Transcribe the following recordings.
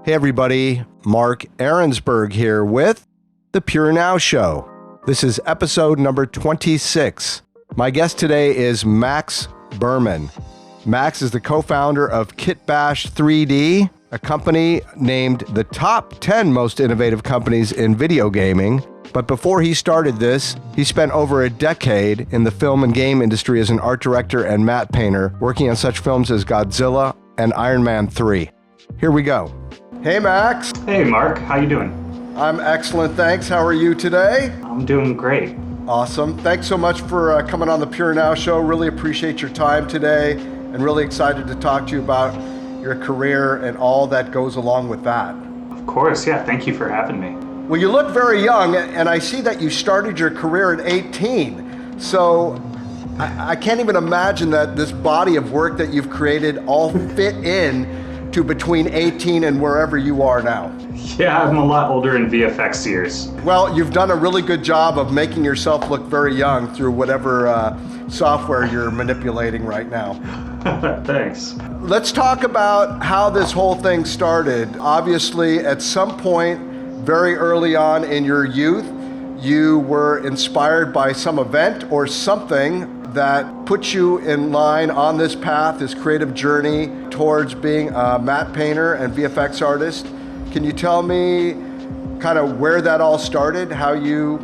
Hey everybody, Mark Arinsberg here with the Purenow Show. This is episode number 26. My guest today is Maxx Burman. Max is the co-founder of KitBash3D, a company named the top 10 most innovative companies in video gaming. But before he started this, he spent over a decade in the film and game industry as an art director and matte painter, working on such films as Godzilla and Iron Man 3. Here we go. Hey, Max. Hey, Mark. How you doing? I'm excellent, thanks. How are you today? I'm doing great. Awesome. Thanks so much for coming on the Purenow Show. Really appreciate your time today and really excited to talk to you about your career and all that goes along with that. Of course, yeah. Thank you for having me. Well, you look very young, and I see that you started your career at 18. So I can't even imagine that this body of work that you've created all fit in to between 18 and wherever you are now. Yeah, I'm a lot older in VFX years. Well, you've done a really good job of making yourself look very young through whatever software you're manipulating right now. Thanks. Let's talk about how this whole thing started. Obviously, at some point, very early on in your youth, you were inspired by some event or something that puts you in line on this path, this creative journey towards being a matte painter and VFX artist. Can you tell me kind of where that all started, how you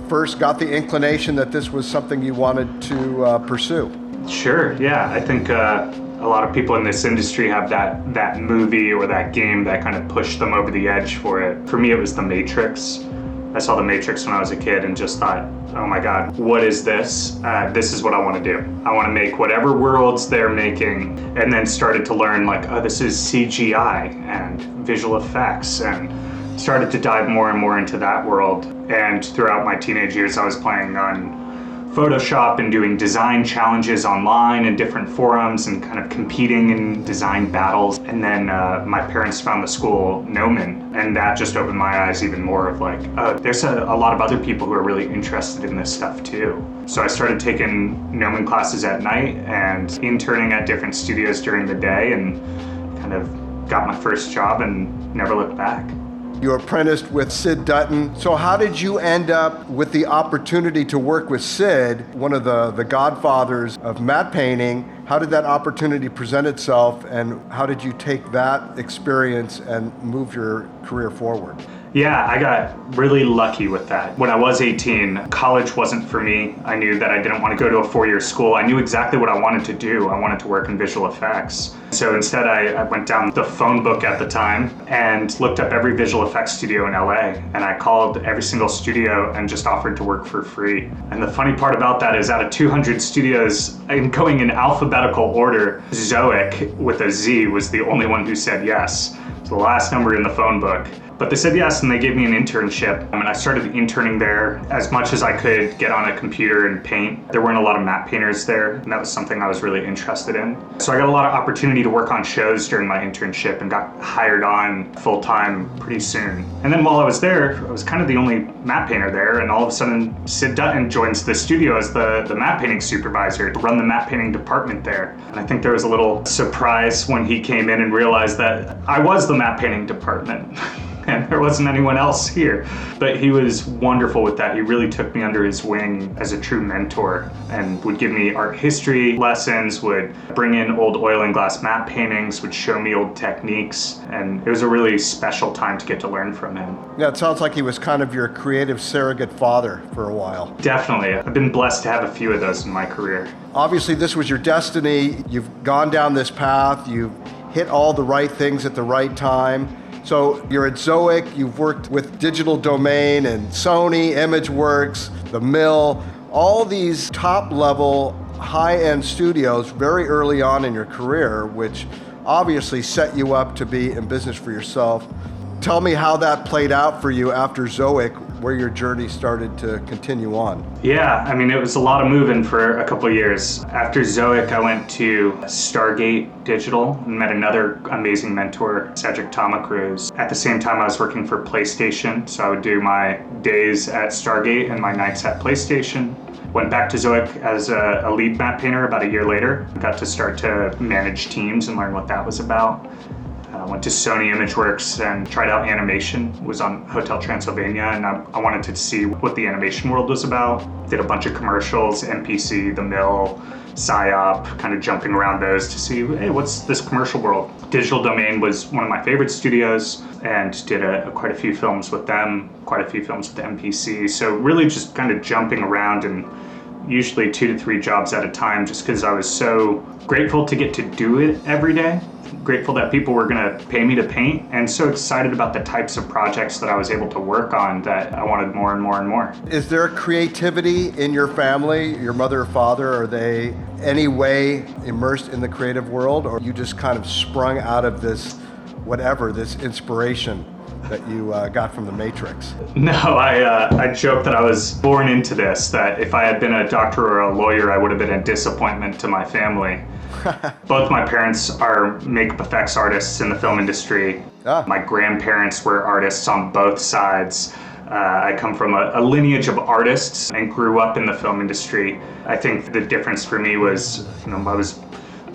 first got the inclination that this was something you wanted to pursue? Sure, yeah. I think a lot of people in this industry have that movie or that game that kind of pushed them over the edge for it. For me, it was The Matrix. I saw The Matrix when I was a kid and just thought, oh my God, what is this? This is what I want to do. I want to make whatever worlds they're making, and then started to learn like, oh, this is CGI and visual effects, and started to dive more and more into that world. And throughout my teenage years, I was playing on Photoshop and doing design challenges online in different forums and kind of competing in design battles. And then my parents found the school Gnomon, and that just opened my eyes even more of like, oh, there's a lot of other people who are really interested in this stuff too. So I started taking Gnomon classes at night and interning at different studios during the day, and kind of got my first job and never looked back. You apprenticed with Sid Dutton. So how did you end up with the opportunity to work with Sid, one of the godfathers of matte painting? How did that opportunity present itself, and how did you take that experience and move your career forward? Yeah, I got really lucky with that. When I was 18, college wasn't for me. I knew that I didn't want to go to a four-year school. I knew exactly what I wanted to do. I wanted to work in visual effects. So instead, I went down the phone book at the time and looked up every visual effects studio in LA. And I called every single studio and just offered to work for free. And the funny part about that is out of 200 studios, and going in alphabetical order, Zoic with a Z was the only one who said yes. It's the last number in the phone book. But they said yes, and they gave me an internship. And I started interning there as much as I could get on a computer and paint. There weren't a lot of matte painters there, and that was something I was really interested in. So I got a lot of opportunity to work on shows during my internship and got hired on full-time pretty soon. And then while I was there, I was kind of the only matte painter there, and all of a sudden Sid Dutton joins the studio as the matte painting supervisor to run the matte painting department there. And I think there was a little surprise when he came in and realized that I was the matte painting department. And there wasn't anyone else here. But he was wonderful with that. He really took me under his wing as a true mentor and would give me art history lessons, would bring in old oil and glass matte paintings, would show me old techniques. And it was a really special time to get to learn from him. Yeah, it sounds like he was kind of your creative surrogate father for a while. Definitely. I've been blessed to have a few of those in my career. Obviously, this was your destiny. You've gone down this path. You've hit all the right things at the right time. So you're at Zoic, you've worked with Digital Domain and Sony, ImageWorks, The Mill, all these top-level, high-end studios very early on in your career, which obviously set you up to be in business for yourself. Tell me how that played out for you after Zoic, where your journey started to continue on. Yeah, I mean, it was a lot of moving for a couple of years. After Zoic, I went to Stargate Digital and met another amazing mentor, Cedric Tomacruz. At the same time, I was working for PlayStation, so I would do my days at Stargate and my nights at PlayStation. Went back to Zoic as a lead matte painter about a year later. Got to start to manage teams and learn what that was about. I went to Sony ImageWorks and tried out animation, was on Hotel Transylvania, and I wanted to see what the animation world was about. Did a bunch of commercials, NPC, The Mill, PsyOp, kind of jumping around those to see, hey, what's this commercial world? Digital Domain was one of my favorite studios and did quite a few films with them, quite a few films with MPC. So really just kind of jumping around and usually 2 to 3 jobs at a time, just because I was so grateful to get to do it every day, grateful that people were going to pay me to paint, and so excited about the types of projects that I was able to work on that I wanted more and more and more. Is there creativity in your family, your mother or father? Are they any way immersed in the creative world, or you just kind of sprung out of this inspiration that you got from the Matrix? No, I joke that I was born into this, that if I had been a doctor or a lawyer, I would have been a disappointment to my family. Both my parents are makeup effects artists in the film industry. My grandparents were artists on both sides. I come from a lineage of artists and grew up in the film industry. I think the difference for me was, I was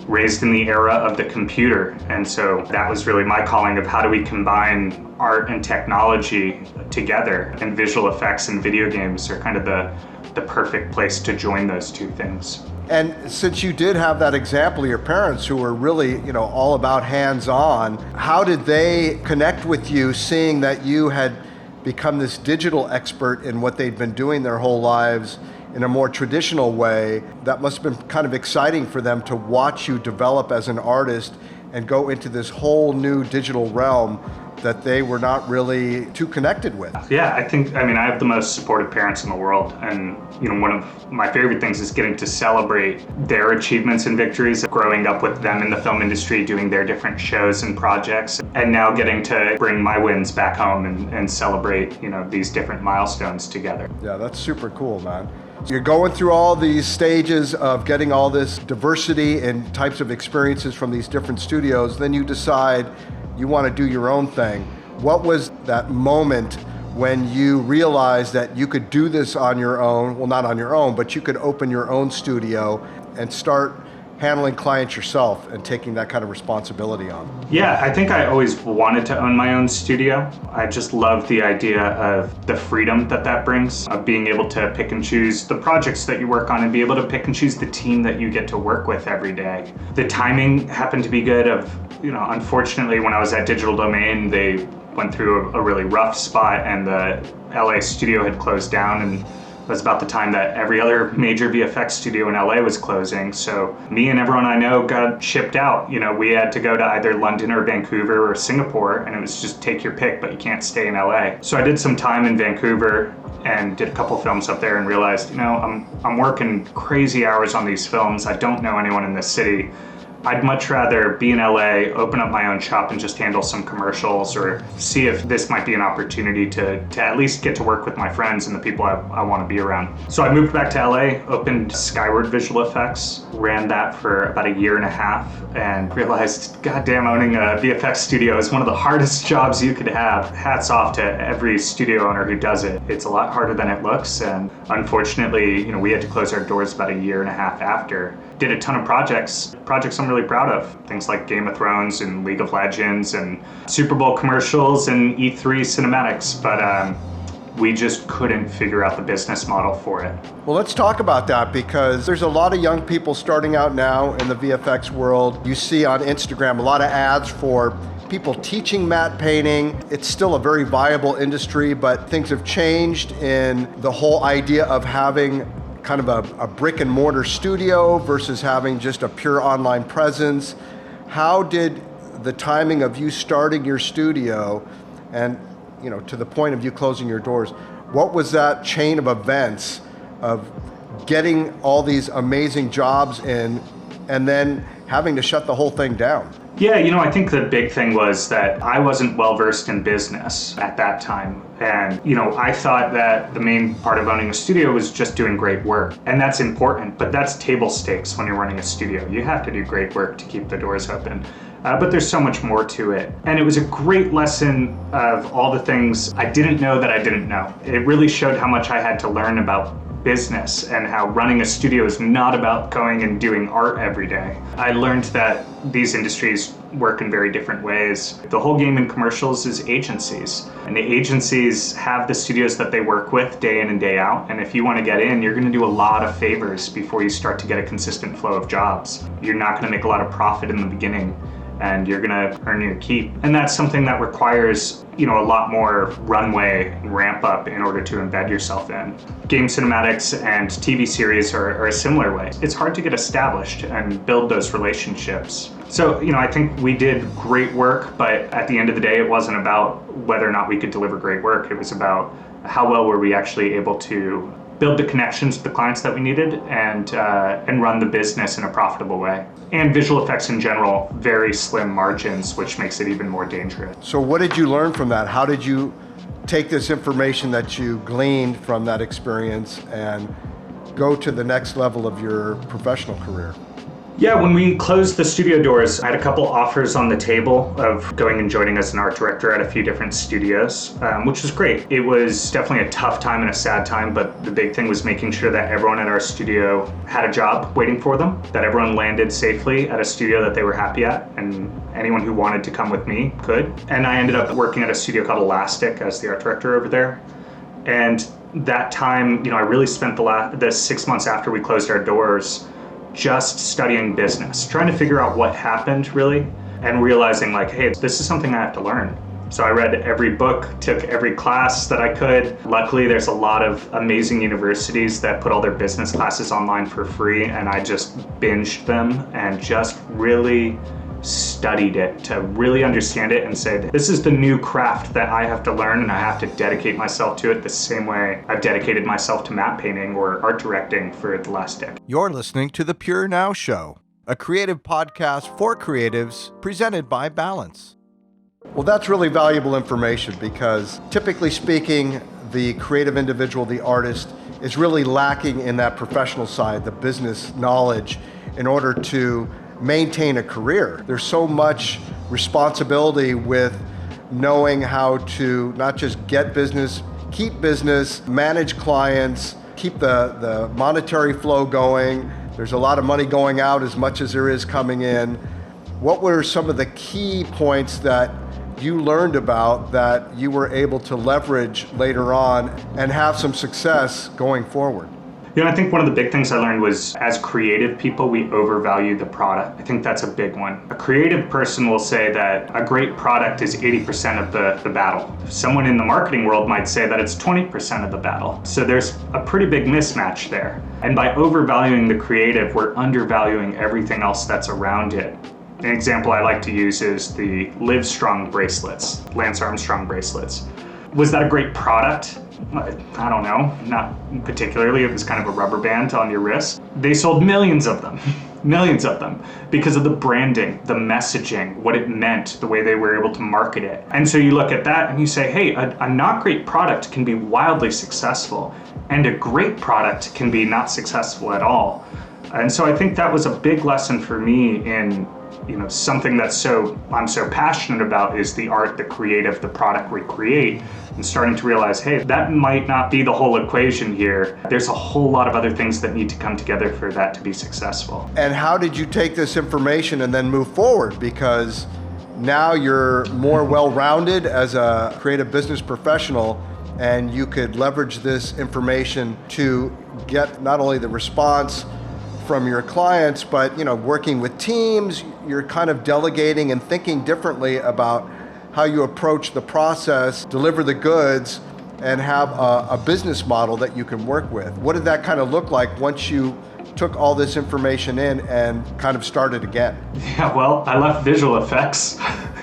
raised in the era of the computer, and so that was really my calling of how do we combine art and technology together, and visual effects and video games are kind of the perfect place to join those two things. And since you did have that example of your parents who were really, all about hands-on, how did they connect with you, seeing that you had become this digital expert in what they'd been doing their whole lives in a more traditional way? That must have been kind of exciting for them to watch you develop as an artist and go into this whole new digital realm that they were not really too connected with. Yeah, I have the most supportive parents in the world, and one of my favorite things is getting to celebrate their achievements and victories, growing up with them in the film industry, doing their different shows and projects, and now getting to bring my wins back home and celebrate, these different milestones together. Yeah, that's super cool, man. You're going through all these stages of getting all this diversity and types of experiences from these different studios, then you decide you want to do your own thing. What was that moment when you realized that you could do this on your own? Well, not on your own, but you could open your own studio and start handling clients yourself and taking that kind of responsibility on? Yeah, I think I always wanted to own my own studio. I just love the idea of the freedom that brings, of being able to pick and choose the projects that you work on and be able to pick and choose the team that you get to work with every day. The timing happened to be good unfortunately, when I was at Digital Domain, they went through a really rough spot, and the LA studio had closed down, and it was about the time that every other major VFX studio in LA was closing. So me and everyone I know got shipped out. We had to go to either London or Vancouver or Singapore, and it was just take your pick, but you can't stay in LA. So I did some time in Vancouver and did a couple films up there and realized, I'm working crazy hours on these films. I don't know anyone in this city. I'd much rather be in LA, open up my own shop and just handle some commercials, or see if this might be an opportunity to at least get to work with my friends and the people I want to be around. So I moved back to LA, opened Skyward Visual Effects, ran that for about 1.5 years, and realized, goddamn, owning a VFX studio is one of the hardest jobs you could have. Hats off to every studio owner who does it. It's a lot harder than it looks, and unfortunately, we had to close our doors about 1.5 years after. Did a ton of projects I'm really proud of. Things like Game of Thrones and League of Legends and Super Bowl commercials and E3 cinematics, but we just couldn't figure out the business model for it. Well, let's talk about that, because there's a lot of young people starting out now in the VFX world. You see on Instagram a lot of ads for people teaching matte painting. It's still a very viable industry, but things have changed in the whole idea of having kind of a brick and mortar studio versus having just a pure online presence. How did the timing of you starting your studio and to the point of you closing your doors, what was that chain of events of getting all these amazing jobs in and then having to shut the whole thing down? Yeah, I think the big thing was that I wasn't well versed in business at that time. And, I thought that the main part of owning a studio was just doing great work. And that's important, but that's table stakes when you're running a studio. You have to do great work to keep the doors open. But there's so much more to it. And it was a great lesson of all the things I didn't know that I didn't know. It really showed how much I had to learn about business and how running a studio is not about going and doing art every day. I learned that these industries work in very different ways. The whole game in commercials is agencies. And the agencies have the studios that they work with day in and day out. And if you want to get in, you're going to do a lot of favors before you start to get a consistent flow of jobs. You're not going to make a lot of profit in the beginning, and you're gonna earn your keep. And that's something that requires, a lot more runway and ramp up in order to embed yourself in. Game cinematics and TV series are a similar way. It's hard to get established and build those relationships. So, I think we did great work, but at the end of the day, it wasn't about whether or not we could deliver great work. It was about how well were we actually able to build the connections with the clients that we needed and run the business in a profitable way. And visual effects in general, very slim margins, which makes it even more dangerous. So what did you learn from that? How did you take this information that you gleaned from that experience and go to the next level of your professional career? Yeah, when we closed the studio doors, I had a couple offers on the table of going and joining as an art director at a few different studios, which was great. It was definitely a tough time and a sad time, but the big thing was making sure that everyone at our studio had a job waiting for them, that everyone landed safely at a studio that they were happy at, and anyone who wanted to come with me could. And I ended up working at a studio called Elastic as the art director over there. And that time, I really spent the 6 months after we closed our doors just studying business, trying to figure out what happened really, and realizing hey, this is something I have to learn. So I read every book, took every class that I could. Luckily, there's a lot of amazing universities that put all their business classes online for free, and I just binged them and just really studied it to really understand it and say, this is the new craft that I have to learn, and I have to dedicate myself to it the same way I've dedicated myself to map painting or art directing for the last decade. You're listening to The Purenow Show, a creative podcast for creatives presented by Balance. Well, that's really valuable information because typically speaking, the creative individual, the artist, is really lacking in that professional side, the business knowledge, in order to maintain a career. There's so much responsibility with knowing how to not just get business, keep business, manage clients, keep the monetary flow going. There's a lot of money going out as much as there is coming in. What were some of the key points that you learned about that you were able to leverage later on and have some success going forward? I think one of the big things I learned was, as creative people, we overvalue the product. I think that's a big one. A creative person will say that a great product is 80% of the battle. Someone in the marketing world might say that it's 20% of the battle. So there's a pretty big mismatch there. And by overvaluing the creative, we're undervaluing everything else that's around it. An example I like to use is the Live Strong bracelets, Lance Armstrong bracelets. Was that a great product? I don't know, not particularly. It was kind of a rubber band on your wrist. They sold millions of them because of the branding, the messaging, what it meant, the way they were able to market it. And so you look at that and you say, hey, a not great product can be wildly successful, and a great product can be not successful at all. And so I think that was a big lesson for me in something I'm so passionate about is the art, the creative, the product we create, and starting to realize, hey, that might not be the whole equation here. There's a whole lot of other things that need to come together for that to be successful. And how did you take this information and then move forward? Because now you're more well-rounded as a creative business professional, and you could leverage this information to get not only the response from your clients, but working with teams, you're kind of delegating and thinking differently about how you approach the process, deliver the goods, and have a business model that you can work with. What did that kind of look like once you took all this information in and kind of started again? Yeah, well, I left visual effects.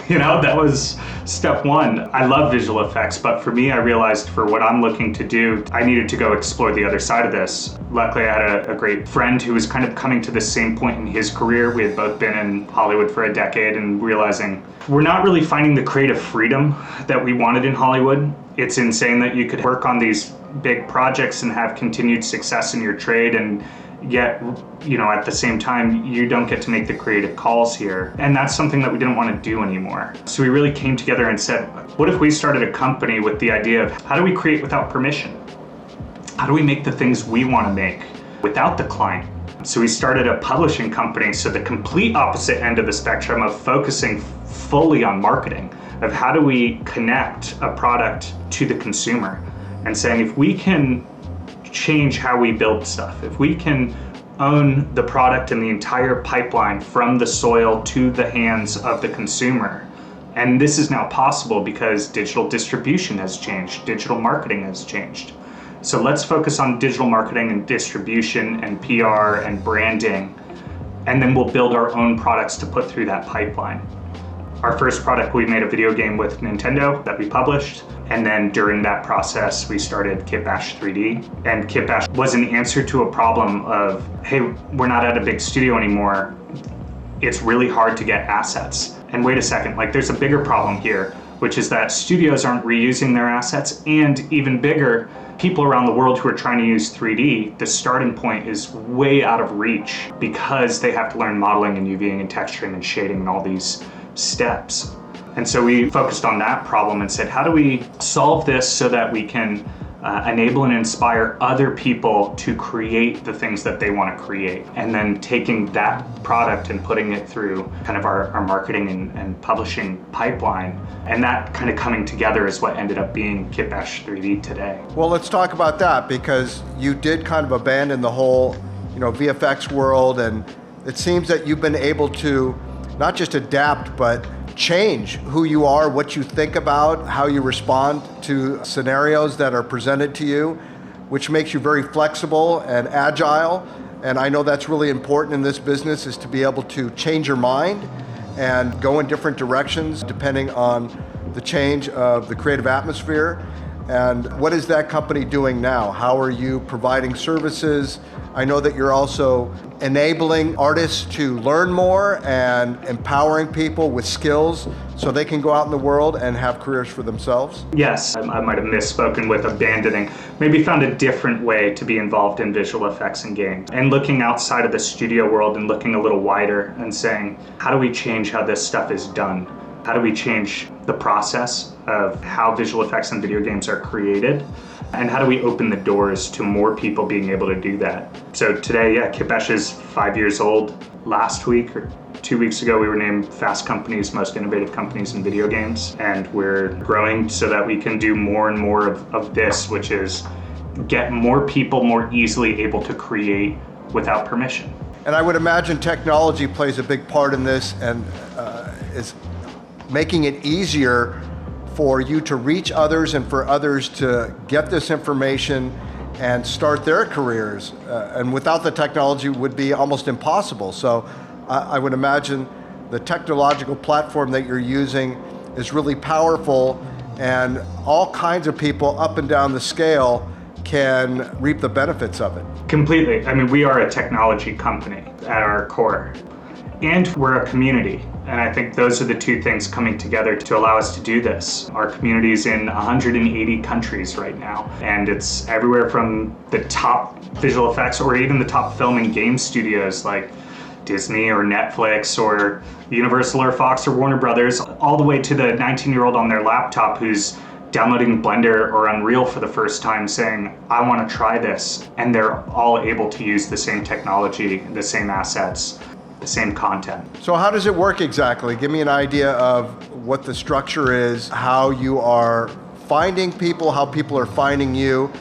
That was step one. I love visual effects, but for me, I realized for what I'm looking to do, I needed to go explore the other side of this. Luckily, I had a great friend who was kind of coming to the same point in his career. We had both been in Hollywood for a decade and realizing we're not really finding the creative freedom that we wanted in Hollywood. It's insane that you could work on these big projects and have continued success in your trade, and yet, at the same time, you don't get to make the creative calls here. And that's something that we didn't want to do anymore. So we really came together and said, what if we started a company with the idea of how do we create without permission? how do we make the things we want to make without the client? So we started a publishing company, so the complete opposite end of the spectrum of focusing fully on marketing, of how do we connect a product to the consumer, and saying if we can change how we build stuff, if we can own the product and the entire pipeline from the soil to the hands of the consumer. And this is now possible because digital distribution has changed, digital marketing has changed. So let's focus on digital marketing and distribution and PR and branding, and then we'll build our own products to put through that pipeline. Our first product, we made a video game with Nintendo that we published, and then during that process, we started KitBash3D. And KitBash was an answer to a problem of, hey, we're not at a big studio anymore. It's really hard to get assets. And wait a second, like there's a bigger problem here, which is that studios aren't reusing their assets, and even bigger, people around the world who are trying to use 3D, the starting point is way out of reach because they have to learn modeling and UVing and texturing and shading and all these steps. And so we focused on that problem and said, how do we solve this so that we can enable and inspire other people to create the things that they want to create? And then taking that product and putting it through kind of our marketing and publishing pipeline. And that kind of coming together is what ended up being KitBash3D today. Well, let's talk about that, because you did kind of abandon the whole, VFX world, and it seems that you've been able to not just adapt, but change who you are, what you think about, how you respond to scenarios that are presented to you, which makes you very flexible and agile. And I know that's really important in this business, is to be able to change your mind and go in different directions depending on the change of the creative atmosphere. And what is that company doing now? How are you providing services? I know that you're also enabling artists to learn more and empowering people with skills so they can go out in the world and have careers for themselves. Yes, I might have misspoken with abandoning. Maybe found a different way to be involved in visual effects and games. And looking outside of the studio world and looking a little wider and saying, how do we change how this stuff is done? How do we change the process of how visual effects and video games are created? And how do we open the doors to more people being able to do that? So today, KitBash is 5 years old. Last week or 2 weeks ago, we were named Fast Company's most innovative companies in video games. And we're growing so that we can do more and more of this, which is get more people more easily able to create without permission. And I would imagine technology plays a big part in this, and is making it easier for you to reach others and for others to get this information and start their careers. And without the technology, it would be almost impossible. So I would imagine the technological platform that you're using is really powerful, and all kinds of people up and down the scale can reap the benefits of it. Completely. I mean, we are a technology company at our core, and we're a community. And I think those are the two things coming together to allow us to do this. Our community is in 180 countries right now, and it's everywhere from the top visual effects or even the top film and game studios like Disney or Netflix or Universal or Fox or Warner Brothers, all the way to the 19-year-old on their laptop who's downloading Blender or Unreal for the first time saying, I want to try this. And they're all able to use the same technology, the same assets, the same content. So how does it work exactly? Give me an idea of what the structure is, how you are finding people, how people are finding you,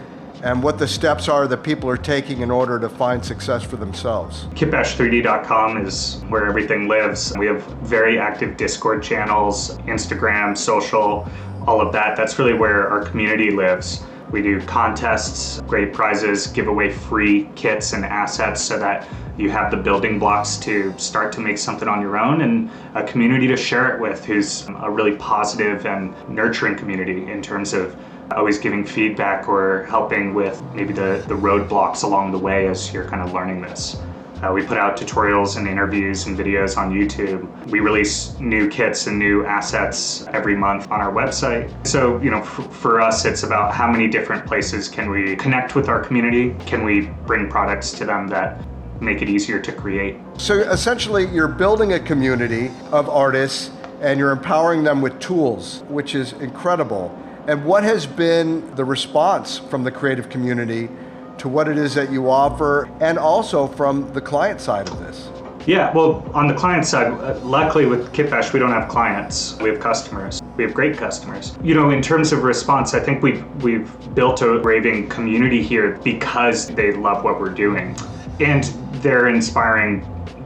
and what the steps are that people are taking in order to find success for themselves. KitBash3D.com is where everything lives. We have very active Discord channels, Instagram, social, all of that. That's really where our community lives. We do contests, great prizes, give away free kits and assets so that you have the building blocks to start to make something on your own, and a community to share it with who's a really positive and nurturing community in terms of always giving feedback or helping with maybe the roadblocks along the way as you're kind of learning this. We put out tutorials and interviews and videos on YouTube. We release new kits and new assets every month on our website. So, for us, it's about how many different places can we connect with our community? Can we bring products to them that make it easier to create? So essentially, you're building a community of artists and you're empowering them with tools, which is incredible. And what has been the response from the creative community to what it is that you offer, and also from the client side of this? Yeah, well, on the client side, luckily with KitBash, we don't have clients. We have customers. We have great customers. In terms of response, I think we've built a raving community here because they love what we're doing. And they're inspiring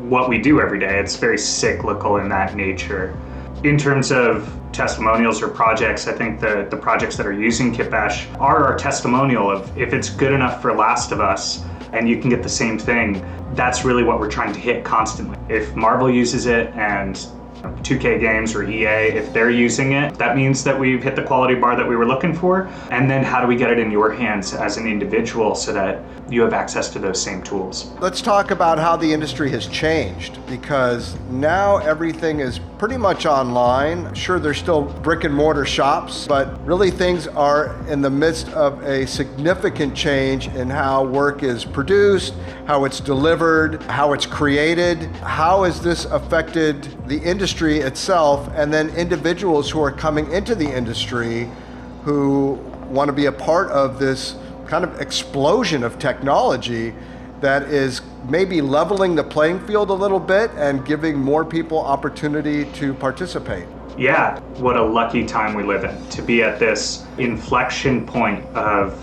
what we do every day. It's very cyclical in that nature. In terms of testimonials or projects, I think the projects that are using KitBash are our testimonial of if it's good enough for Last of Us and you can get the same thing, that's really what we're trying to hit constantly. If Marvel uses it and 2K Games or EA, if they're using it, that means that we've hit the quality bar that we were looking for. And then how do we get it in your hands as an individual so that you have access to those same tools? Let's talk about how the industry has changed, because now everything is pretty much online. Sure, there's still brick and mortar shops, but really things are in the midst of a significant change in how work is produced, how it's delivered, how it's created. How has this affected the industry itself, and then individuals who are coming into the industry who want to be a part of this kind of explosion of technology that is maybe leveling the playing field a little bit and giving more people opportunity to participate? Yeah, what a lucky time we live in to be at this inflection point of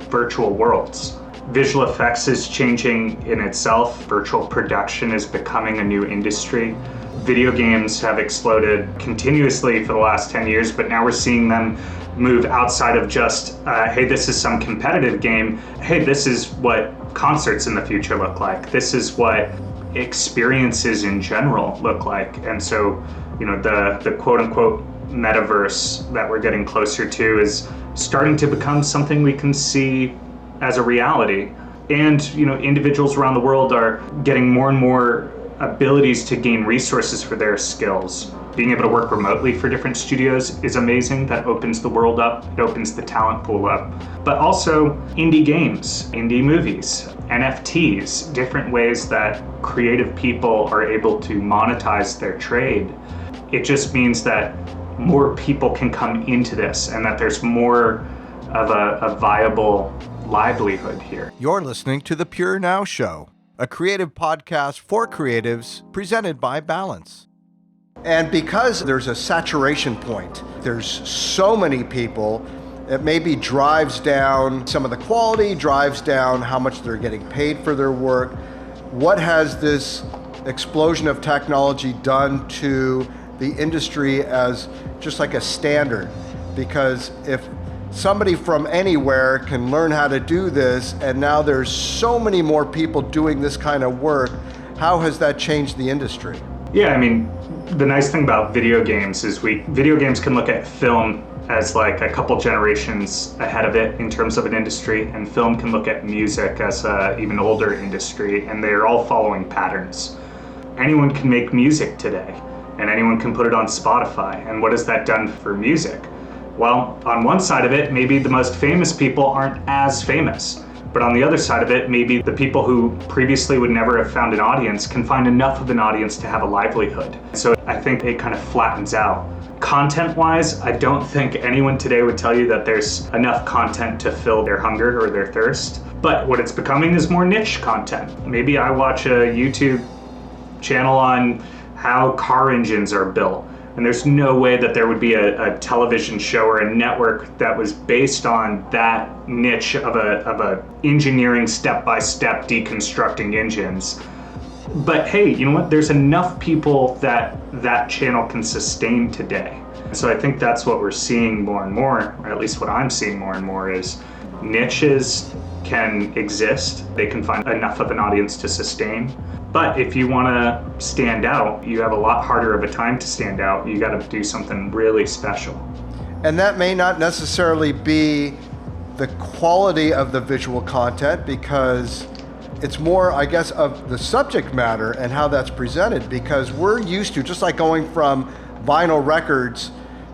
virtual worlds. Visual effects is changing in itself. Virtual production is becoming a new industry. Video games have exploded continuously for the last 10 years, but now we're seeing them move outside of just, hey, this is some competitive game. Hey, this is what concerts in the future look like. This is what experiences in general look like. And so, the quote unquote metaverse that we're getting closer to is starting to become something we can see as a reality. And, individuals around the world are getting more and more abilities to gain resources for their skills. Being able to work remotely for different studios is amazing. That opens the world up. It opens the talent pool up. But also indie games, indie movies, NFTs, different ways that creative people are able to monetize their trade. It just means that more people can come into this and that there's more of a viable livelihood here. You're listening to The Purenow Show, a creative podcast for creatives presented by Balance. And because there's a saturation point, there's so many people, it maybe drives down some of the quality, drives down how much they're getting paid for their work. What has this explosion of technology done to the industry as just like a standard? Because if somebody from anywhere can learn how to do this, and now there's so many more people doing this kind of work, how has that changed the industry? Yeah, the nice thing about video games is video games can look at film as like a couple generations ahead of it in terms of an industry, and film can look at music as an even older industry, and they're all following patterns. Anyone can make music today, and anyone can put it on Spotify. And what has that done for music? Well, on one side of it, maybe the most famous people aren't as famous. But on the other side of it, maybe the people who previously would never have found an audience can find enough of an audience to have a livelihood. So I think it kind of flattens out. Content-wise, I don't think anyone today would tell you that there's enough content to fill their hunger or their thirst. But what it's becoming is more niche content. Maybe I watch a YouTube channel on how car engines are built. And there's no way that there would be a television show or a network that was based on that niche of a engineering step-by-step deconstructing engines. But hey, you know what? There's enough people that channel can sustain today. So I think that's what we're seeing more and more, or at least what I'm seeing more and more, is niches can exist. They can find enough of an audience to sustain. But if you want to stand out, you have a lot harder of a time to stand out. You got to do something really special. And that may not necessarily be the quality of the visual content, because it's more, I guess, of the subject matter and how that's presented, because we're used to, just like going from vinyl records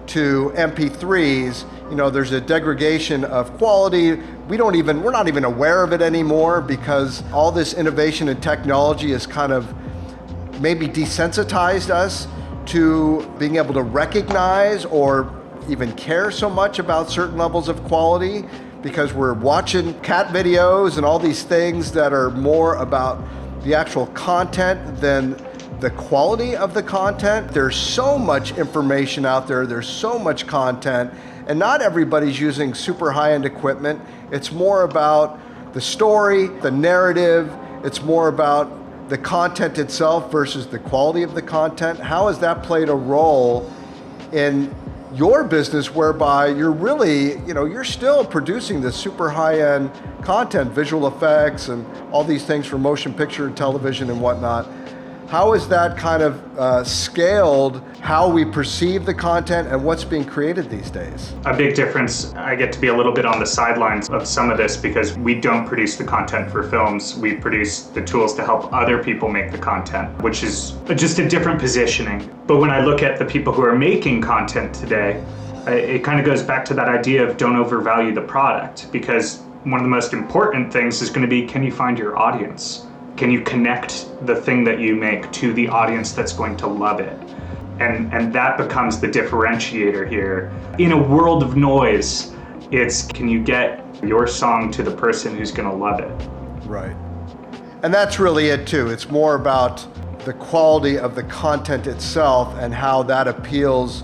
to MP3s, there's a degradation of quality. We're not even aware of it anymore, because all this innovation and technology has kind of maybe desensitized us to being able to recognize or even care so much about certain levels of quality, because we're watching cat videos and all these things that are more about the actual content than the quality of the content. There's so much information out there, there's so much content, and not everybody's using super high-end equipment. It's more about the story, the narrative, it's more about the content itself versus the quality of the content. How has that played a role in your business, whereby you're really, you're still producing this super high-end content, visual effects and all these things for motion picture, television and whatnot? How has that kind of scaled how we perceive the content and what's being created these days? A big difference, I get to be a little bit on the sidelines of some of this because we don't produce the content for films. We produce the tools to help other people make the content, which is just a different positioning. But when I look at the people who are making content today, it kind of goes back to that idea of don't overvalue the product, because one of the most important things is going to be, can you find your audience? Can you connect the thing that you make to the audience that's going to love it? And that becomes the differentiator here. In a world of noise, it's can you get your song to the person who's going to love it? Right. And that's really it too. It's more about the quality of the content itself and how that appeals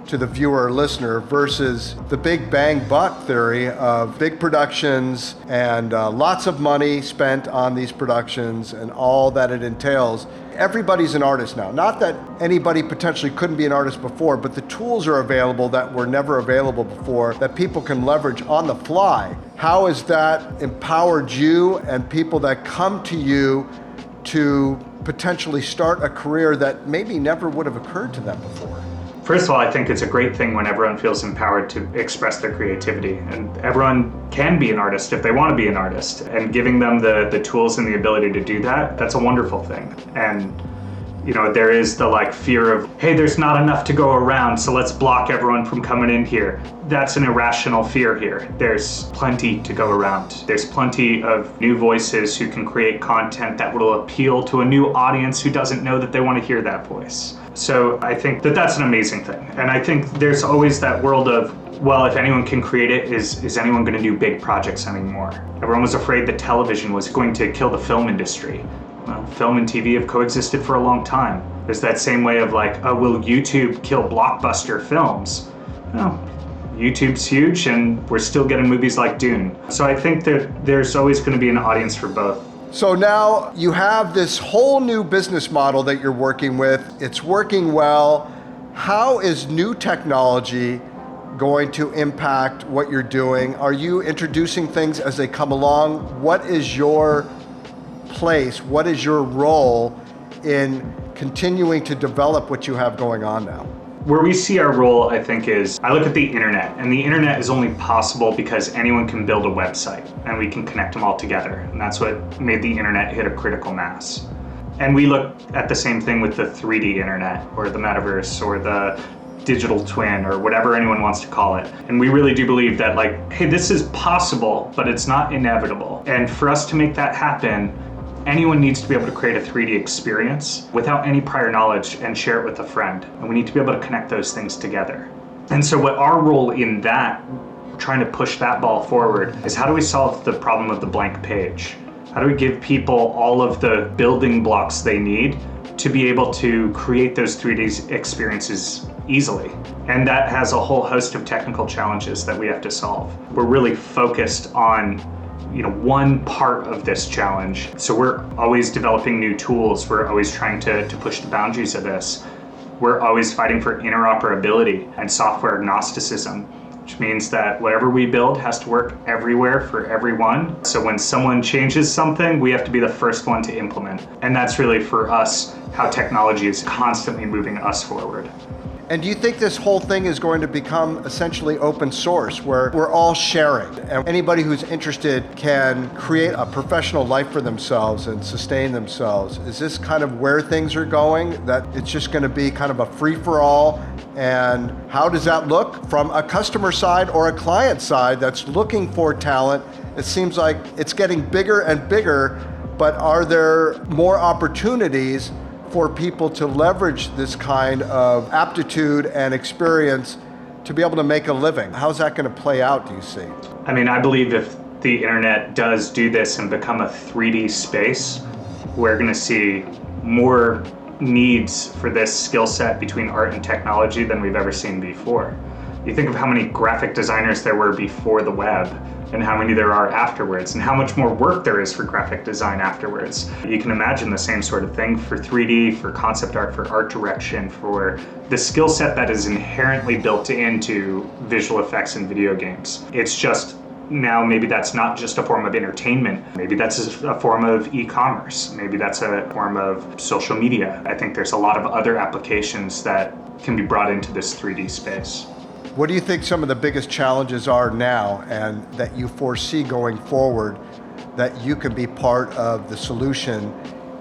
to the viewer or listener versus the big bang buck theory of big productions and lots of money spent on these productions and all that it entails. Everybody's an artist now. Not that anybody potentially couldn't be an artist before, but the tools are available that were never available before that people can leverage on the fly. How has that empowered you and people that come to you to potentially start a career that maybe never would have occurred to them before? First of all, I think it's a great thing when everyone feels empowered to express their creativity, and everyone can be an artist if they want to be an artist, and giving them the tools and the ability to do that, that's a wonderful thing. And there is the fear of, hey, there's not enough to go around, so let's block everyone from coming in here. That's an irrational fear here. There's plenty to go around. There's plenty of new voices who can create content that will appeal to a new audience who doesn't know that they want to hear that voice. So I think that that's an amazing thing. And I think there's always that world of, well, if anyone can create it, is anyone going to do big projects anymore? Everyone was afraid that television was going to kill the film industry. Well, film and TV have coexisted for a long time. There's that same way of will YouTube kill blockbuster films? No, YouTube's huge and we're still getting movies like Dune. So I think that there's always going to be an audience for both. So now you have this whole new business model that you're working with. It's working well. How is new technology going to impact what you're doing? Are you introducing things as they come along? What is your place? What is your role in continuing to develop what you have going on now? Where we see our role, I think, is I look at the internet, and the internet is only possible because anyone can build a website and we can connect them all together. And that's what made the internet hit a critical mass. And we look at the same thing with the 3D internet or the metaverse or the digital twin or whatever anyone wants to call it. And we really do believe that hey, this is possible, but it's not inevitable. And for us to make that happen, anyone needs to be able to create a 3D experience without any prior knowledge and share it with a friend. And we need to be able to connect those things together. And so what our role in that, trying to push that ball forward, is how do we solve the problem of the blank page? How do we give people all of the building blocks they need to be able to create those 3D experiences easily? And that has a whole host of technical challenges that we have to solve. We're really focused on one part of this challenge. So we're always developing new tools. We're always trying to push the boundaries of this. We're always fighting for interoperability and software agnosticism, which means that whatever we build has to work everywhere for everyone. So when someone changes something, we have to be the first one to implement. And that's really for us how technology is constantly moving us forward. And do you think this whole thing is going to become essentially open source, where we're all sharing and anybody who's interested can create a professional life for themselves and sustain themselves? Is this kind of where things are going, that it's just going to be kind of a free-for-all? And how does that look from a customer side or a client side that's looking for talent? It seems like it's getting bigger and bigger, but are there more opportunities for people to leverage this kind of aptitude and experience to be able to make a living. How's that going to play out, do you see? I mean, I believe if the internet does do this and become a 3D space, we're going to see more needs for this skill set between art and technology than we've ever seen before. You think of how many graphic designers there were before the web and how many there are afterwards and how much more work there is for graphic design afterwards. You can imagine the same sort of thing for 3D, for concept art, for art direction, for the skill set that is inherently built into visual effects in video games. It's just now maybe that's not just a form of entertainment. Maybe that's a form of e-commerce. Maybe that's a form of social media. I think there's a lot of other applications that can be brought into this 3D space. What do you think some of the biggest challenges are now and that you foresee going forward that you can be part of the solution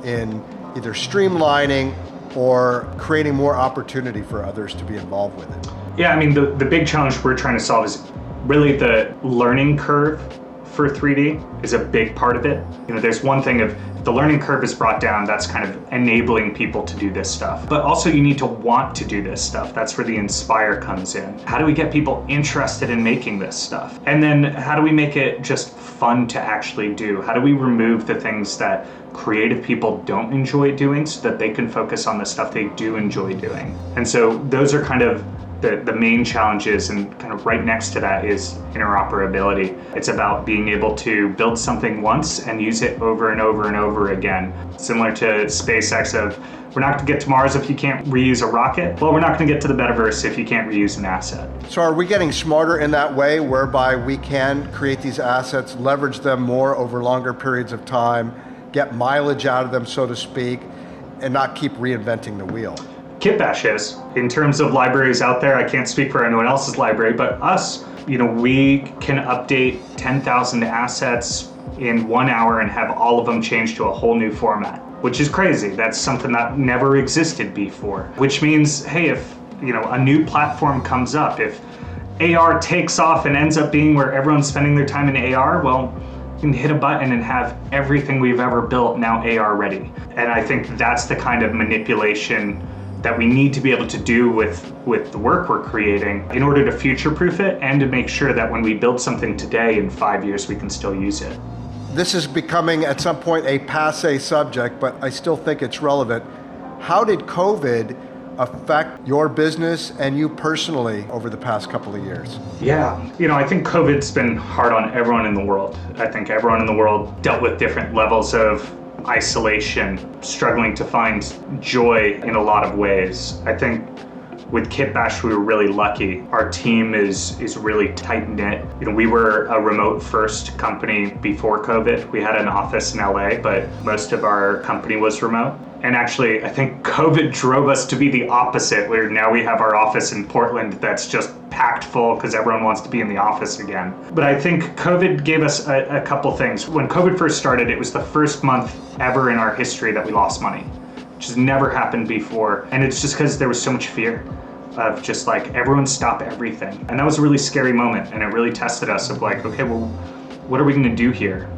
in either streamlining or creating more opportunity for others to be involved with it? Yeah, I mean, the big challenge we're trying to solve is really the learning curve for 3D is a big part of it. You know, there's one thing of the learning curve is brought down, that's kind of enabling people to do this stuff. But also you need to want to do this stuff. That's where the inspire comes in. How do we get people interested in making this stuff? And then how do we make it just fun to actually do? How do we remove the things that creative people don't enjoy doing so that they can focus on the stuff they do enjoy doing? And so those are kind of the main challenges, and kind of right next to that is interoperability. It's about being able to build something once and use it over and over and over again. Similar to SpaceX of, we're not going to get to Mars if you can't reuse a rocket. Well, we're not going to get to the metaverse if you can't reuse an asset. So are we getting smarter in that way, whereby we can create these assets, leverage them more over longer periods of time, get mileage out of them, so to speak, and not keep reinventing the wheel? KitBash is. In terms of libraries out there, I can't speak for anyone else's library, but us, we can update 10,000 assets in 1 hour and have all of them change to a whole new format, which is crazy. That's something that never existed before, which means, hey, if a new platform comes up, if AR takes off and ends up being where everyone's spending their time in AR, well, you can hit a button and have everything we've ever built now AR ready. And I think that's the kind of manipulation that we need to be able to do with the work we're creating in order to future-proof it and to make sure that when we build something today, in 5 years, we can still use it. This is becoming at some point a passé subject, but I still think it's relevant. How did COVID affect your business and you personally over the past couple of years? Yeah, I think COVID's been hard on everyone in the world. I think everyone in the world dealt with different levels of isolation, struggling to find joy in a lot of ways. I think with KitBash, we were really lucky. Our team is really tight-knit. We were a remote-first company before COVID. We had an office in LA, but most of our company was remote. And actually, I think COVID drove us to be the opposite, where now we have our office in Portland that's just packed full because everyone wants to be in the office again. But I think COVID gave us a couple things. When COVID first started, it was the first month ever in our history that we lost money, which has never happened before. And it's just because there was so much fear of just like, everyone stop everything. And that was a really scary moment. And it really tested us of like, okay, well, what are we gonna do here?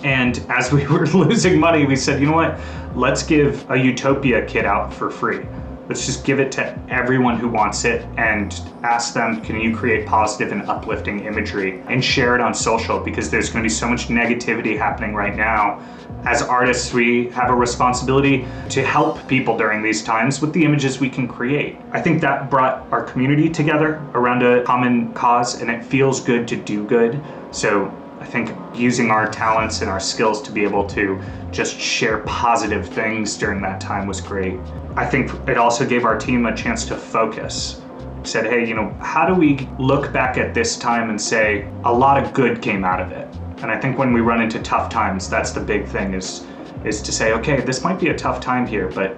And as we were losing money, we said, you know what? Let's give a Utopia kit out for free. Let's just give it to everyone who wants it and ask them, can you create positive and uplifting imagery and share it on social? Because there's going to be so much negativity happening right now. As artists, we have a responsibility to help people during these times with the images we can create. I think that brought our community together around a common cause, and it feels good to do good. So I think using our talents and our skills to be able to just share positive things during that time was great. I think it also gave our team a chance to focus. Said, hey, how do we look back at this time and say a lot of good came out of it? And I think when we run into tough times, that's the big thing is to say, okay, this might be a tough time here, but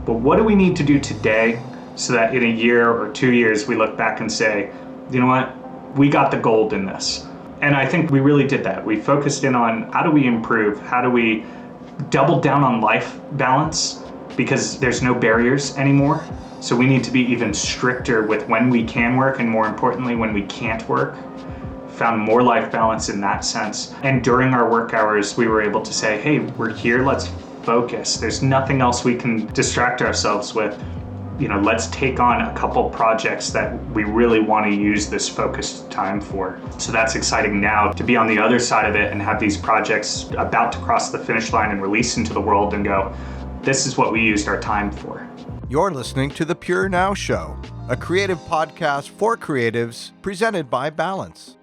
what do we need to do today so that in a year or 2 years, we look back and say, you know what, we got the gold in this. And I think we really did that. We focused in on how do we improve? How do we double down on life balance? Because there's no barriers anymore. So we need to be even stricter with when we can work and more importantly, when we can't work. Found more life balance in that sense. And during our work hours, we were able to say, hey, we're here, let's focus. There's nothing else we can distract ourselves with. let's take on a couple projects that we really want to use this focused time for. So that's exciting now to be on the other side of it and have these projects about to cross the finish line and release into the world and go, this is what we used our time for. You're listening to The Purenow Show, a creative podcast for creatives presented by Balance.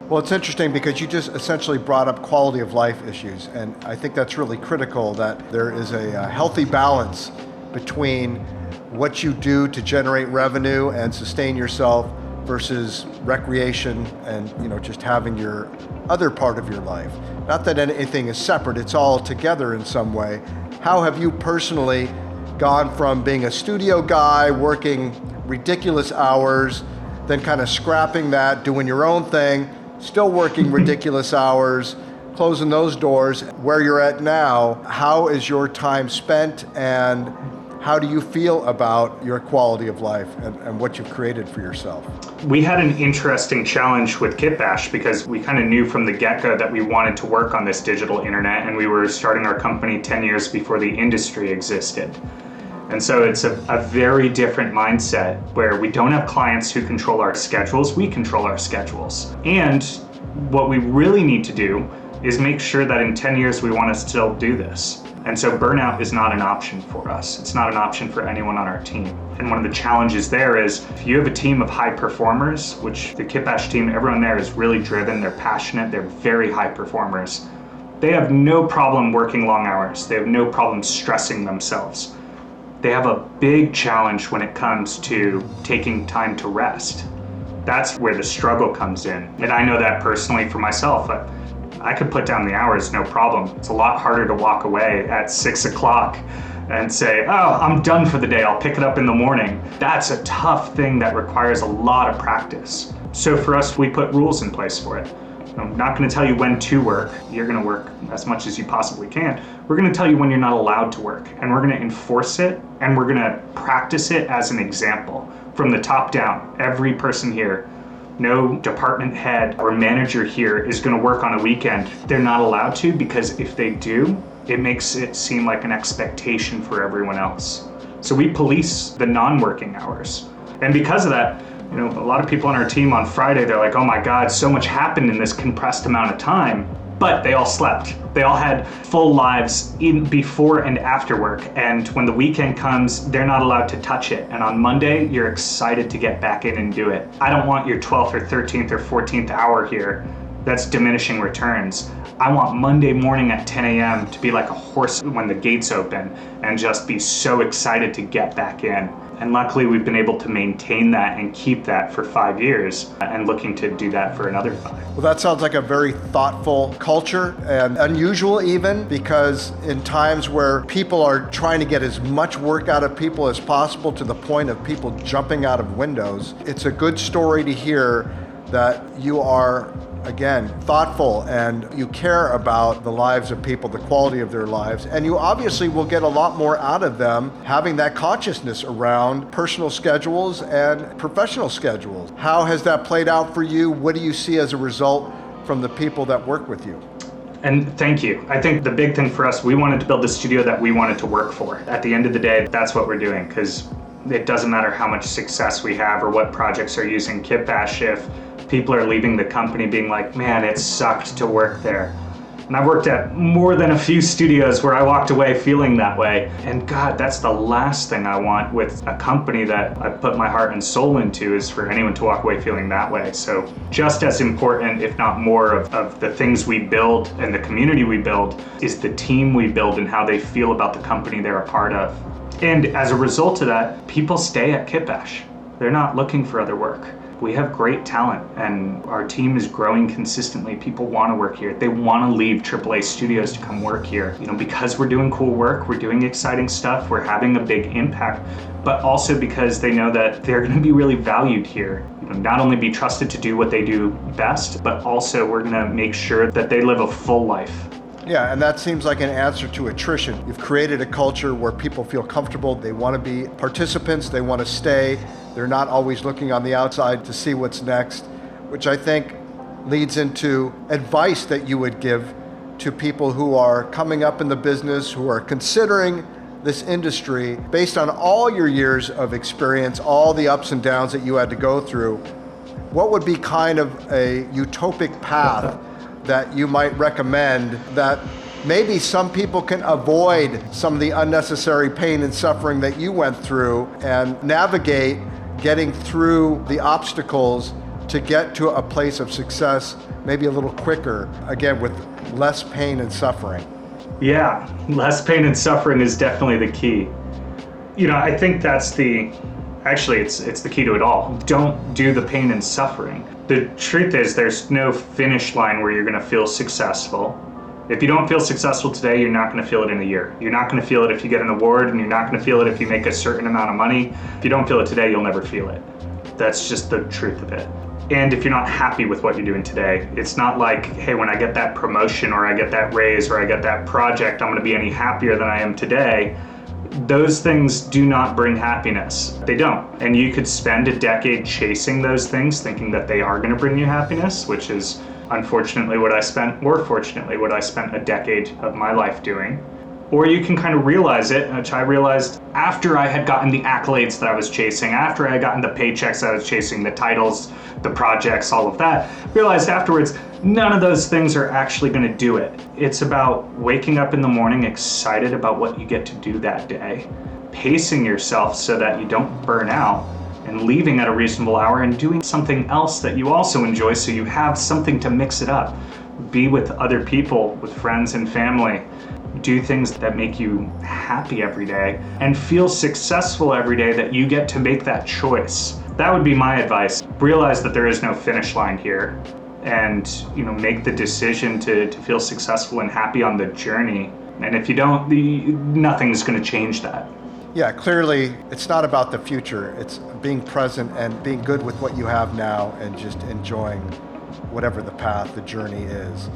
Well, it's interesting because you just essentially brought up quality of life issues, and I think that's really critical, that there is a healthy balance between what you do to generate revenue and sustain yourself versus recreation and just having your other part of your life. Not that anything is separate, it's all together in some way. How have you personally gone from being a studio guy, working ridiculous hours, then kind of scrapping that, doing your own thing, still working ridiculous hours, closing those doors, where you're at now? How is your time spent, and how do you feel about your quality of life and what you've created for yourself? We had an interesting challenge with KitBash because we kind of knew from the get-go that we wanted to work on this digital internet, and we were starting our company 10 years before the industry existed. And so it's a very different mindset where we don't have clients who control our schedules, we control our schedules. And what we really need to do is make sure that in 10 years we want to still do this. And so burnout is not an option for us. It's not an option for anyone on our team. And one of the challenges there is if you have a team of high performers, which the KitBash team, everyone there is really driven, they're passionate, they're very high performers. They have no problem working long hours. They have no problem stressing themselves. They have a big challenge when it comes to taking time to rest. That's where the struggle comes in. And I know that personally for myself. I could put down the hours, no problem. It's a lot harder to walk away at 6 o'clock and say, oh, I'm done for the day, I'll pick it up in the morning. That's a tough thing that requires a lot of practice. So for us, we put rules in place for it. I'm not going to tell you when to work. You're going to work as much as you possibly can. We're going to tell you when you're not allowed to work, and we're going to enforce it, and we're going to practice it as an example from the top down. Every person here, no department head or manager here is going to work on a weekend. They're not allowed to, because if they do, it makes it seem like an expectation for everyone else. So we police the non-working hours. And because of that, a lot of people on our team on Friday, they're like, oh my God, so much happened in this compressed amount of time. But they all slept. They all had full lives in before and after work. And when the weekend comes, they're not allowed to touch it. And on Monday, you're excited to get back in and do it. I don't want your 12th or 13th or 14th hour here. That's diminishing returns. I want Monday morning at 10 a.m. to be like a horse when the gates open and just be so excited to get back in. And luckily, we've been able to maintain that and keep that for 5 years and looking to do that for another 5. Well, that sounds like a very thoughtful culture and unusual even, because in times where people are trying to get as much work out of people as possible to the point of people jumping out of windows, it's a good story to hear that you are, again, thoughtful and you care about the lives of people, the quality of their lives, and you obviously will get a lot more out of them having that consciousness around personal schedules and professional schedules. How has that played out for you? What do you see as a result from the people that work with you? And thank you. I think the big thing for us, we wanted to build a studio that we wanted to work for. At the end of the day, that's what we're doing, because it doesn't matter how much success we have or what projects are using KitBash if people are leaving the company being like, man, it sucked to work there. And I've worked at more than a few studios where I walked away feeling that way. And God, that's the last thing I want with a company that I put my heart and soul into, is for anyone to walk away feeling that way. So just as important, if not more, of the things we build and the community we build is the team we build and how they feel about the company they're a part of. And as a result of that, people stay at KitBash. They're not looking for other work. We have great talent and our team is growing consistently. People want to work here. They want to leave AAA studios to come work here. Because we're doing cool work, we're doing exciting stuff, we're having a big impact, but also because they know that they're going to be really valued here. Not only be trusted to do what they do best, but also we're going to make sure that they live a full life. Yeah, and that seems like an answer to attrition. You've created a culture where people feel comfortable, they want to be participants, they want to stay, they're not always looking on the outside to see what's next, which I think leads into advice that you would give to people who are coming up in the business, who are considering this industry, based on all your years of experience, all the ups and downs that you had to go through, what would be kind of a utopic path that you might recommend that maybe some people can avoid some of the unnecessary pain and suffering that you went through and navigate getting through the obstacles to get to a place of success maybe a little quicker, again, with less pain and suffering? Yeah, less pain and suffering is definitely the key. I think that's it's the key to it all. Don't do the pain and suffering. The truth is there's no finish line where you're gonna feel successful. If you don't feel successful today, you're not gonna feel it in a year. You're not gonna feel it if you get an award, and you're not gonna feel it if you make a certain amount of money. If you don't feel it today, you'll never feel it. That's just the truth of it. And if you're not happy with what you're doing today, it's not like, hey, when I get that promotion or I get that raise or I get that project, I'm gonna be any happier than I am today. Those things do not bring happiness. They don't. And you could spend a decade chasing those things thinking that they are gonna bring you happiness, which is unfortunately what I spent, or fortunately what I spent a decade of my life doing. Or you can kind of realize it, which I realized after I had gotten the accolades that I was chasing, after I had gotten the paychecks I was chasing, the titles, the projects, all of that, realized afterwards, none of those things are actually gonna do it. It's about waking up in the morning excited about what you get to do that day, pacing yourself so that you don't burn out, and leaving at a reasonable hour and doing something else that you also enjoy so you have something to mix it up. Be with other people, with friends and family. Do things that make you happy every day and feel successful every day that you get to make that choice. That would be my advice. Realize that there is no finish line here, and make the decision to feel successful and happy on the journey. And if you don't, nothing's going to change that. Yeah, clearly it's not about the future. It's being present and being good with what you have now and just enjoying whatever the path, the journey is.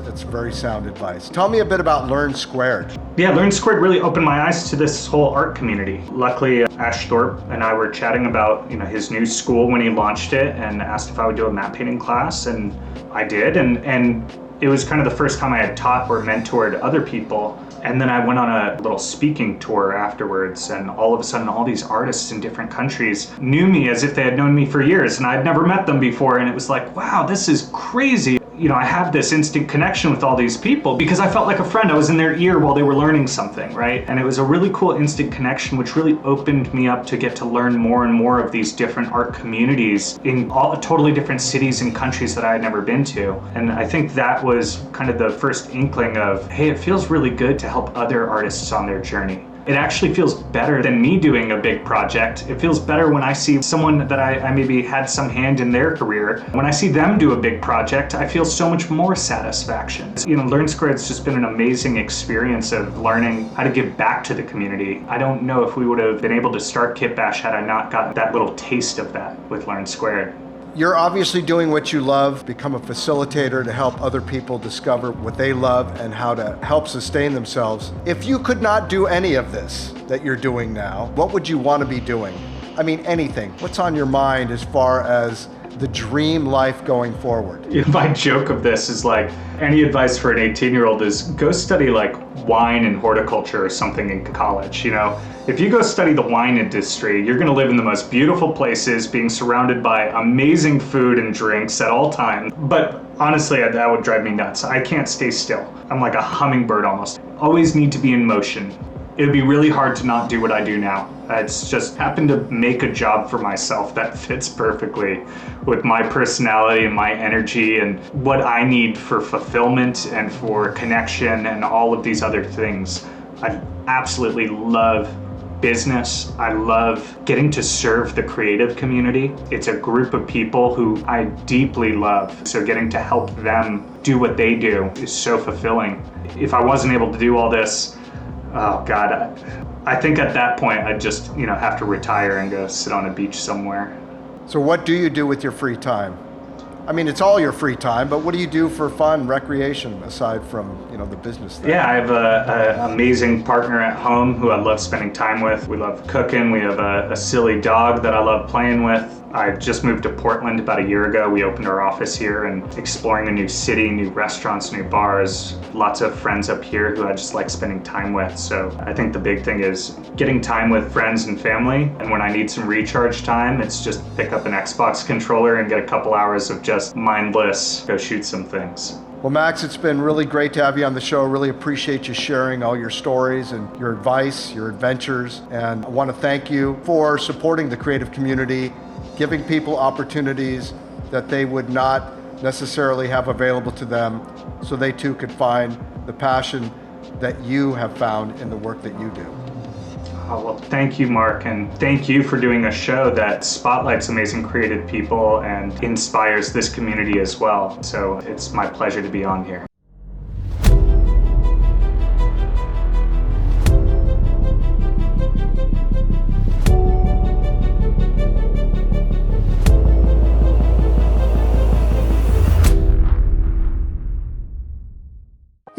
It's very sound advice. Tell me a bit about Learn Squared. Yeah, Learn Squared really opened my eyes to this whole art community. Luckily, Ash Thorpe and I were chatting about his new school when he launched it, and asked if I would do a map painting class, and I did. And it was kind of the first time I had taught or mentored other people. And then I went on a little speaking tour afterwards, and all of a sudden all these artists in different countries knew me as if they had known me for years, and I'd never met them before, and it was like, wow, this is crazy. I have this instant connection with all these people because I felt like a friend. I was in their ear while they were learning something, right? And it was a really cool instant connection, which really opened me up to get to learn more and more of these different art communities in all totally different cities and countries that I had never been to. And I think that was kind of the first inkling of, hey, it feels really good to help other artists on their journey. It actually feels better than me doing a big project. It feels better when I see someone that I maybe had some hand in their career. When I see them do a big project, I feel so much more satisfaction. Learn Squared's just been an amazing experience of learning how to give back to the community. I don't know if we would have been able to start KitBash had I not gotten that little taste of that with Learn Squared. You're obviously doing what you love, become a facilitator to help other people discover what they love and how to help sustain themselves. If you could not do any of this that you're doing now, what would you want to be doing? I mean, anything. What's on your mind as far as the dream life going forward? My joke of this is like, any advice for an 18-year-old is go study like wine and horticulture or something in college. If you go study the wine industry, you're gonna live in the most beautiful places, being surrounded by amazing food and drinks at all times. But honestly, that would drive me nuts. I can't stay still. I'm like a hummingbird almost. Always need to be in motion. It would be really hard to not do what I do now. It's just happened to make a job for myself that fits perfectly with my personality and my energy and what I need for fulfillment and for connection and all of these other things. I absolutely love business. I love getting to serve the creative community. It's a group of people who I deeply love. So getting to help them do what they do is so fulfilling. If I wasn't able to do all this, oh God, I think at that point I'd just, have to retire and go sit on a beach somewhere. So what do you do with your free time? I mean, it's all your free time, but what do you do for fun, recreation, aside from, the business thing? Yeah, I have an amazing partner at home who I love spending time with. We love cooking. We have a silly dog that I love playing with. I just moved to Portland about a year ago. We opened our office here and exploring a new city, new restaurants, new bars. Lots of friends up here who I just like spending time with. So I think the big thing is getting time with friends and family. And when I need some recharge time, it's just pick up an Xbox controller and get a couple hours of just mindless, go shoot some things. Well, Max, it's been really great to have you on the show. Really appreciate you sharing all your stories and your advice, your adventures. And I want to thank you for supporting the creative community, giving people opportunities that they would not necessarily have available to them so they too could find the passion that you have found in the work that you do. Oh, well, thank you, Mark, and thank you for doing a show that spotlights amazing creative people and inspires this community as well. So it's my pleasure to be on here.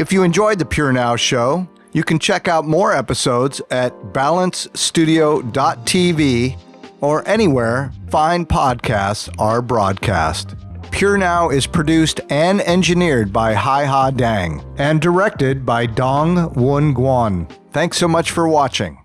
If you enjoyed the Purenow show, you can check out more episodes at balancestudio.tv or anywhere fine podcasts are broadcast. Purenow is produced and engineered by HaiHa Dang and directed by Dong Wun Guan. Thanks so much for watching.